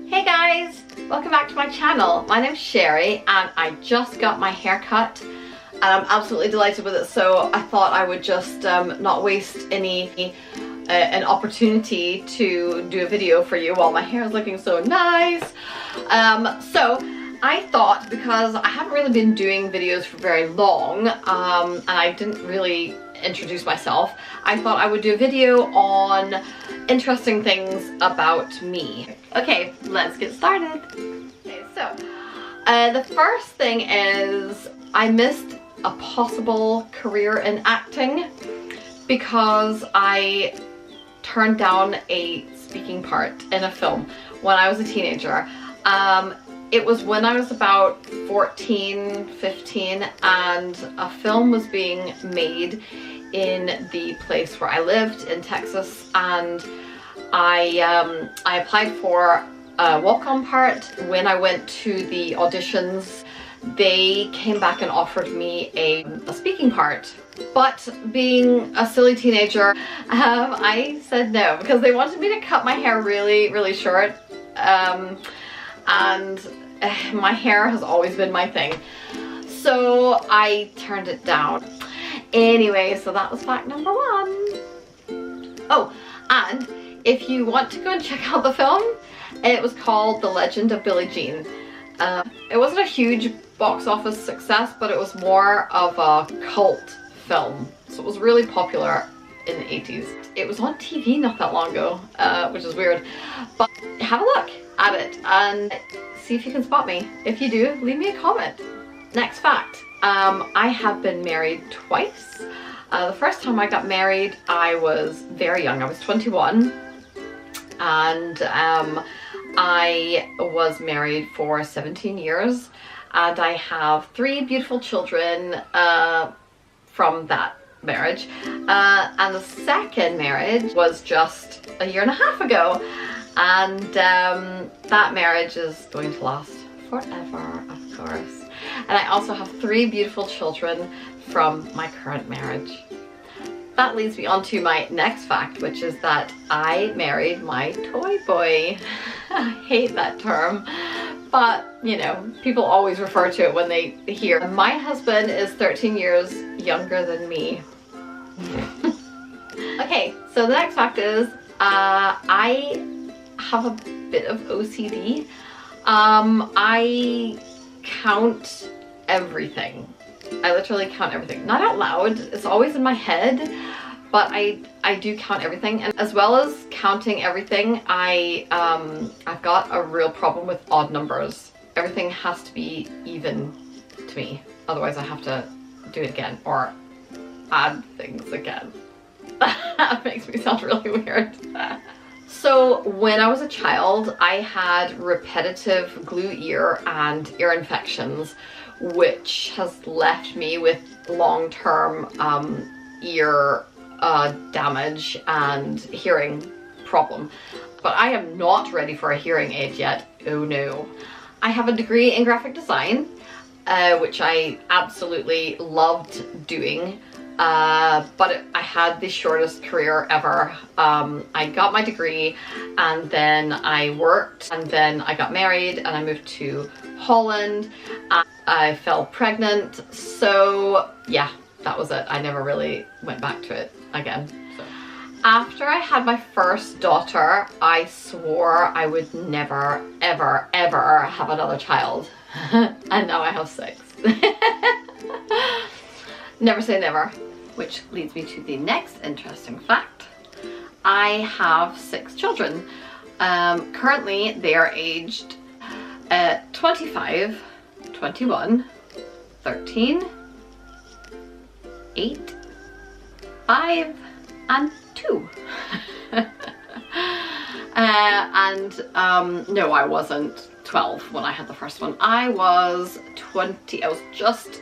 Hey guys, welcome back to my channel. My name's Sherry and I just got my hair cut and I'm absolutely delighted with it, so I thought I would just not waste an opportunity to do a video for you while my hair is looking so nice. So I thought, because I haven't really been doing videos for very long and I didn't really introduce myself, I thought I would do a video on interesting things about me. Okay, let's get started. Okay, so the first thing is I missed a possible career in acting because I turned down a speaking part in a film when I was a teenager. It was when I was about 14, 15, and a film was being made in the place where I lived in Texas, and I applied for a walk-on part. When I went to the auditions, they came back and offered me a speaking part. But being a silly teenager, I said no because they wanted me to cut my hair really, really short. And my hair has always been my thing. So I turned it down. Anyway, so that was fact number one. Oh, and if you want to go and check out the film, it was called The Legend of Billie Jean. It wasn't a huge box office success, but it was more of a cult film. So it was really popular in the 80s. It was on TV not that long ago, which is weird. But have a look at it and see if you can spot me. If you do, leave me a comment. Next fact, I have been married twice. The first time I got married, I was very young. I was 21. And I was married for 17 years. And I have 3 beautiful children from that marriage. And the second marriage was just a year and a half ago. And that marriage is going to last forever, of course. And I also have 3 beautiful children from my current marriage. That leads me on to my next fact, which is that I married my toy boy. I hate that term, but you know, people always refer to it when they hear. My husband is 13 years younger than me. Okay, so the next fact is I have a bit of OCD. I count everything. I literally count everything. Not out loud, it's always in my head, but I do count everything. And as well as counting everything, I've got a real problem with odd numbers. Everything has to be even to me. Otherwise I have to do it again or add things again. That makes me sound really weird. So when I was a child, I had repetitive glue ear and ear infections, which has left me with long-term ear damage and hearing problem. But I am not ready for a hearing aid yet. Oh no. I have a degree in graphic design, which I absolutely loved doing. But I had the shortest career ever. I got my degree and then I worked and then I got married and I moved to Holland. I fell pregnant, so yeah, that was it. I never really went back to it again. So. After I had my first daughter, I swore I would never, ever, ever have another child. And now I have 6. Never say never. Which leads me to the next interesting fact. I have 6 children. Currently they are aged 25, 21, 13, 8, 5, and 2. No, I wasn't 12 when I had the first one. I was 20. I was just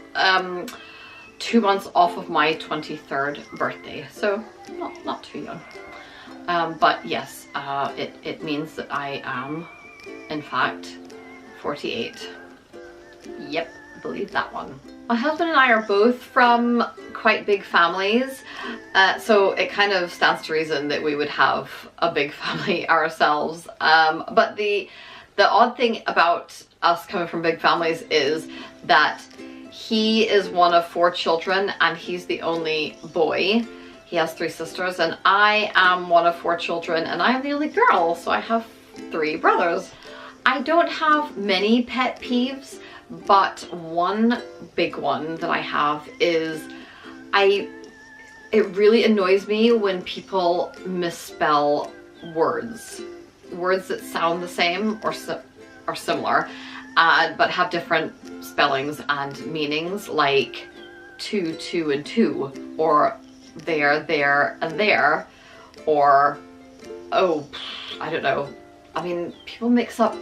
2 months off of my 23rd birthday, so not too young. But yes, it means that I am, in fact, 48. Yep, believe that one. My husband and I are both from quite big families, so it kind of stands to reason that we would have a big family ourselves. But the The odd thing about us coming from big families is that he is one of 4 children and he's the only boy. He has 3 sisters, and I am one of 4 children and I am the only girl, so I have 3 brothers. I don't have many pet peeves, but one big one that I have is it really annoys me when people misspell words that sound the same or similar, but have different spellings and meanings, like two, and two, or there, and there, or, oh, I don't know. I mean, people mix up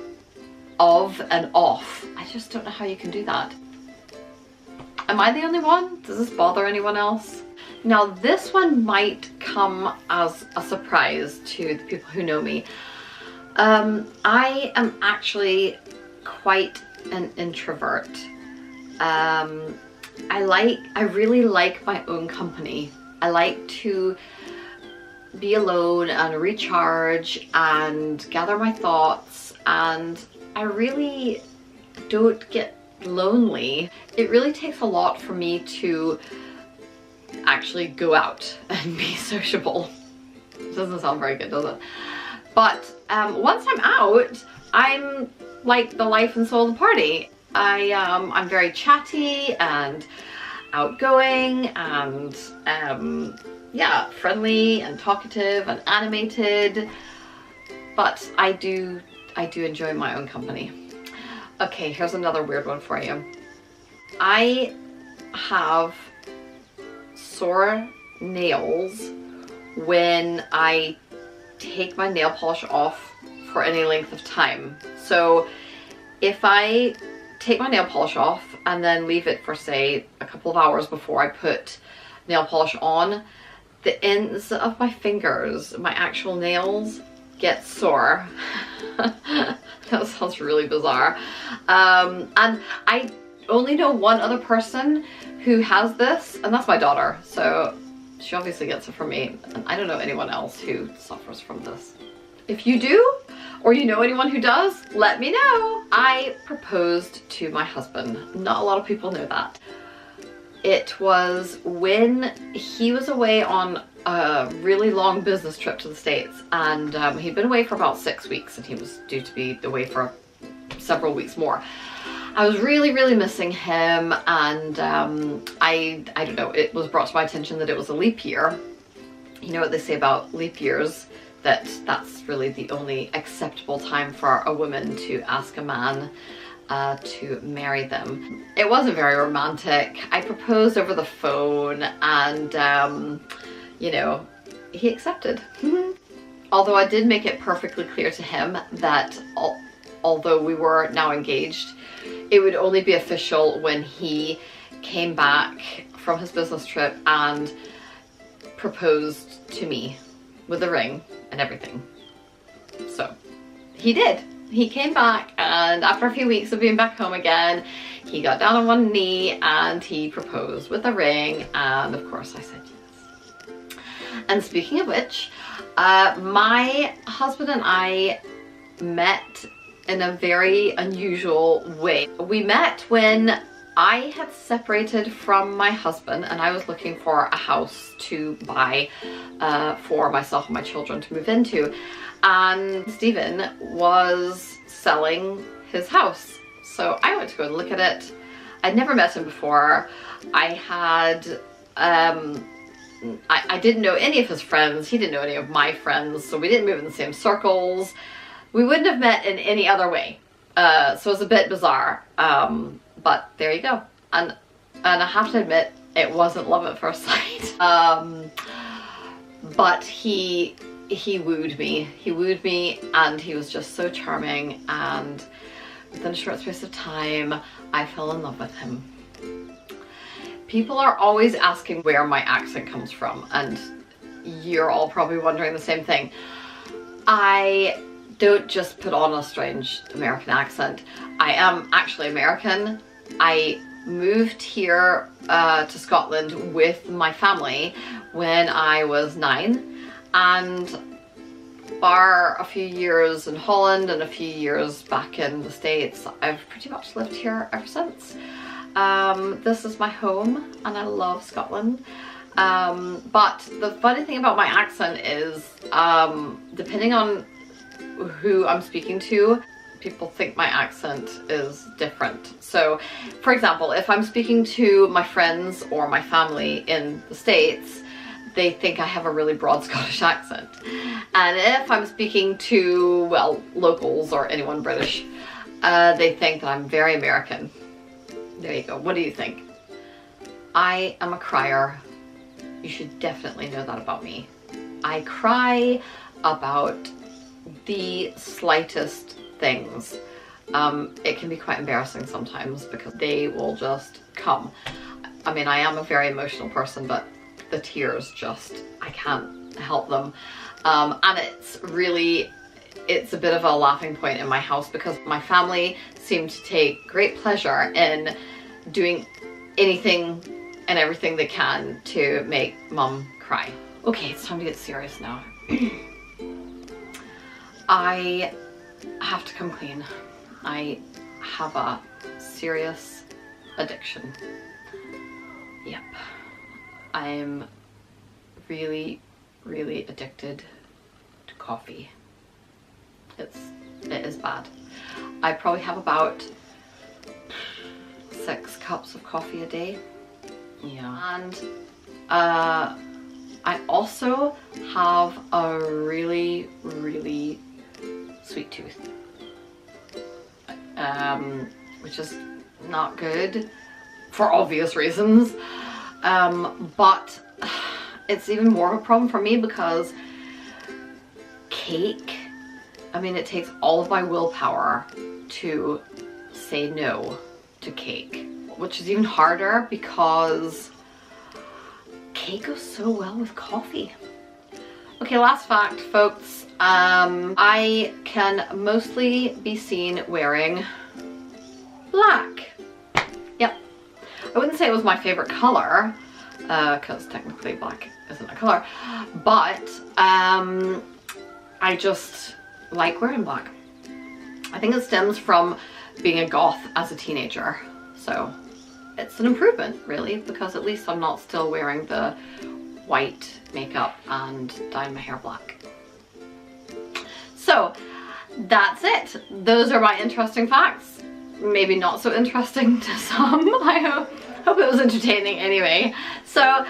of and off. I just don't know how you can do that. Am I the only one? Does this bother anyone else? Now, this one might come as a surprise to the people who know me. I am actually quite an introvert. I really like my own company. I like to be alone and recharge and gather my thoughts, and I really don't get lonely. It really takes a lot for me to actually go out and be sociable. It doesn't sound very good, does it? But once I'm out, I'm like the life and soul of the party. I'm very chatty and outgoing and yeah, friendly and talkative and animated, but I do enjoy my own company. Okay, here's another weird one for you. I have sore nails when I take my nail polish off for any length of time. So if I take my nail polish off and then leave it for, say, a couple of hours before I put nail polish on, the ends of my fingers, my actual nails, get sore. That sounds really bizarre. And I only know one other person who has this, and that's my daughter. So she obviously gets it from me, and I don't know anyone else who suffers from this. If you do, or you know anyone who does, let me know. I proposed to my husband. Not a lot of people know that. It was when he was away on a really long business trip to the States, and he'd been away for about 6 weeks, and he was due to be away for several weeks more. I was really, really missing him, and I don't know, it was brought to my attention that it was a leap year. You know what they say about leap years, that's really the only acceptable time for a woman to ask a man to marry them. It wasn't very romantic. I proposed over the phone, and you know, he accepted. Although I did make it perfectly clear to him that although we were now engaged, it would only be official when he came back from his business trip and proposed to me with a ring and everything. So he did. He came back, and after a few weeks of being back home again, he got down on one knee and he proposed with a ring, and of course I said yes. And speaking of which, my husband and I met in a very unusual way. We met when I had separated from my husband and I was looking for a house to buy for myself and my children to move into, and Stephen was selling his house. So I went to go and look at it. I'd never met him before. I had I didn't know any of his friends. He didn't know any of my friends, so we didn't move in the same circles. We wouldn't have met in any other way. So it was a bit bizarre, but there you go. And I have to admit, it wasn't love at first sight. But he wooed me. He wooed me, and he was just so charming, and within a short space of time, I fell in love with him. People are always asking where my accent comes from, and you're all probably wondering the same thing. I don't just put on a strange American accent. I am actually American. I moved here to Scotland with my family when I was 9, and bar a few years in Holland and a few years back in the States, I've pretty much lived here ever since. This is my home and I love Scotland. But the funny thing about my accent is, depending on who I'm speaking to, people think my accent is different. So, for example, if I'm speaking to my friends or my family in the States, they think I have a really broad Scottish accent. And if I'm speaking to, well, locals or anyone British, they think that I'm very American. There you go. What do you think? I am a crier. You should definitely know that about me. I cry about the slightest things. It can be quite embarrassing sometimes because they will just come. I mean, I am a very emotional person, but the tears just, I can't help them. And it's a bit of a laughing point in my house because my family seem to take great pleasure in doing anything and everything they can to make Mum cry. Okay, it's time to get serious now. I have to come clean. I have a serious addiction. Yep. I'm really, really addicted to coffee. It is bad. I probably have about 6 cups of coffee a day. Yeah. And I also have a really, really sweet tooth. Which is not good for obvious reasons. But it's even more of a problem for me because cake, I mean, it takes all of my willpower to say no to cake, which is even harder because cake goes so well with coffee. Okay, last fact, folks. I can mostly be seen wearing black. Yep. I wouldn't say it was my favorite color, because technically black isn't a color, but I just like wearing black. I think it stems from being a goth as a teenager, so it's an improvement really, because at least I'm not still wearing the white makeup and dyeing my hair black. So that's it. Those are my interesting facts. Maybe not so interesting to some. I hope it was entertaining anyway. So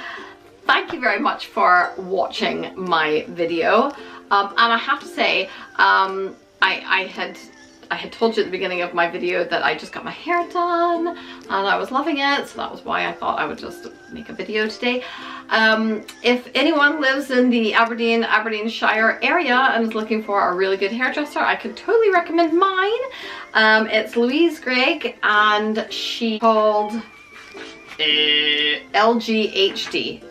thank you very much for watching my video. And I have to say, I had told you at the beginning of my video that I just got my hair done and I was loving it, so that was why I thought I would just make a video today. If anyone lives in the Aberdeenshire area and is looking for a really good hairdresser, I could totally recommend mine. It's Louise Gregg and she called LGHD.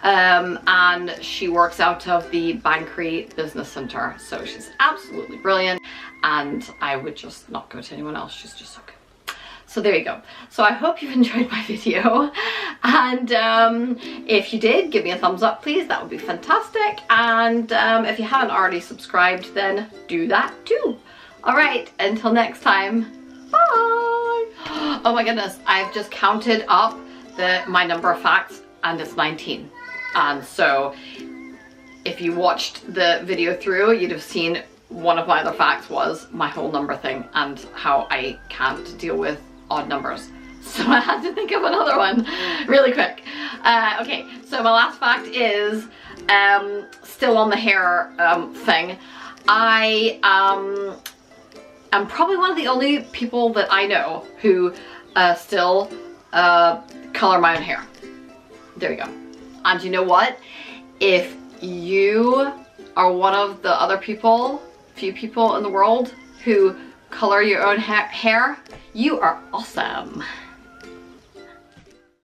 And she works out of the Banchory Business Centre, so she's absolutely brilliant and I would just not go to anyone else. She's just so good. So there you go. So I hope you've enjoyed my video, and if you did, give me a thumbs up please, that would be fantastic. And if you haven't already subscribed, then do that too. Alright, until next time, bye! Oh my goodness, I've just counted up my number of facts and it's 19. And so if you watched the video through, you'd have seen one of my other facts was my whole number thing and how I can't deal with odd numbers. So I had to think of another one really quick. Okay, so my last fact is still on the hair thing. I am probably one of the only people that I know who still color my own hair. There you go. And you know what? If you are one of the other few people in the world who color your own hair, you are awesome.